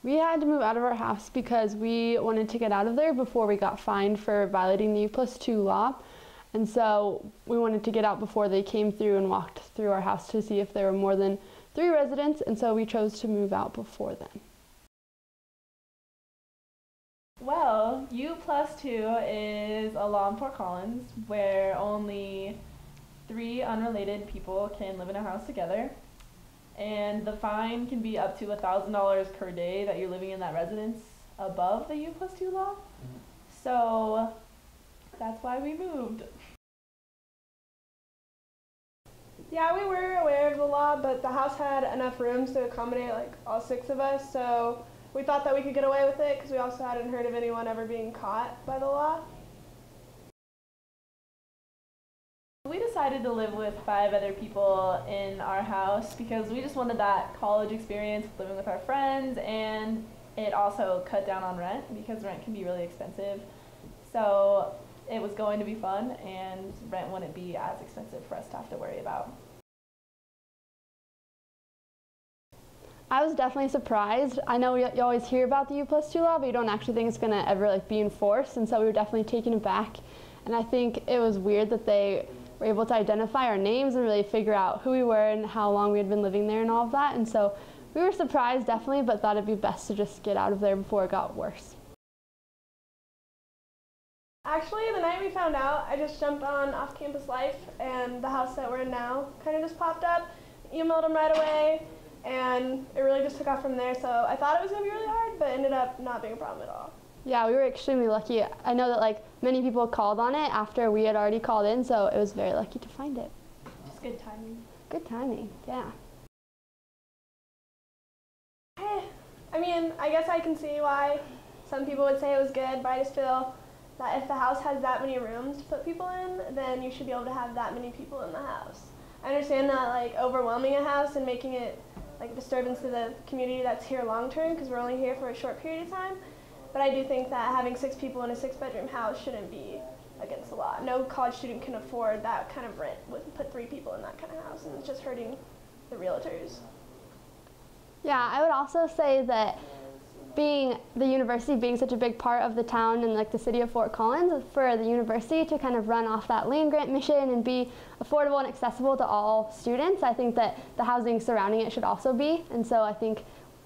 We had to move out of our house because we wanted to get out of there before we got fined for violating the U+2 law. And so we wanted to get out before they came through and walked through our house to see if there were more than 3 residents, and so we chose to move out before then. Well, U+2 is a law in Fort Collins where only 3 unrelated people can live in a house together. And the fine can be up to $1,000 per day that you're living in that residence above the U+2 law. So that's why we moved. Yeah, we were aware of the law, but the house had enough rooms to accommodate like all 6 of us, so we thought that we could get away with it because we also hadn't heard of anyone ever being caught by the law. We decided to live with 5 other people in our house because we just wanted that college experience living with our friends, and it also cut down on rent because rent can be really expensive. So it was going to be fun and rent wouldn't be as expensive for us to have to worry about. I was definitely surprised. I know you always hear about the U+2 law, but you don't actually think it's going to ever be enforced, and so we were definitely taken aback. And I think it was weird that they were able to identify our names and really figure out who we were and how long we had been living there and all of that. And so we were surprised, definitely, but thought it'd be best to just get out of there before it got worse. Actually, the night we found out, I just jumped on Off-Campus Life, and the house that we're in now kind of just popped up. Emailed them right away, and it really just took off from there. So I thought it was going to be really hard, but it ended up not being a problem at all. Yeah, we were extremely lucky. I know that many people called on it after we had already called in, so it was very lucky to find it. Just good timing. Good timing, yeah. I mean, I guess I can see why some people would say it was good, but I just feel that if the house has that many rooms to put people in, then you should be able to have that many people in the house. I understand that overwhelming a house and making it a disturbance to the community that's here long term, because we're only here for a short period of time. But I do think that having 6 people in a 6-bedroom house shouldn't be against the law. No college student can afford that kind of rent with put 3 people in that kind of house, and it's just hurting the realtors. Yeah, I would also say that the university being such a big part of the town and the city of Fort Collins, for the university to kind of run off that land grant mission and be affordable and accessible to all students, I think that the housing surrounding it should also be. And so I think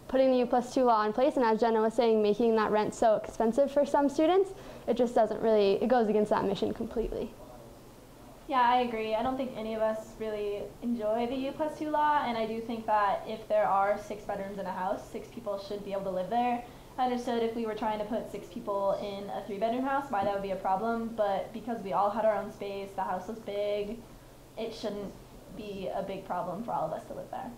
putting the U+2 law in place, and as Jenna was saying, making that rent so expensive for some students, it just doesn't really, it goes against that mission completely. Yeah, I agree. I don't think any of us really enjoy the U+2 law, and I do think that if there are 6 bedrooms in a house, 6 people should be able to live there. I understood if we were trying to put 6 people in a 3-bedroom house, why that would be a problem, but because we all had our own space, the house was big, it shouldn't be a big problem for all of us to live there.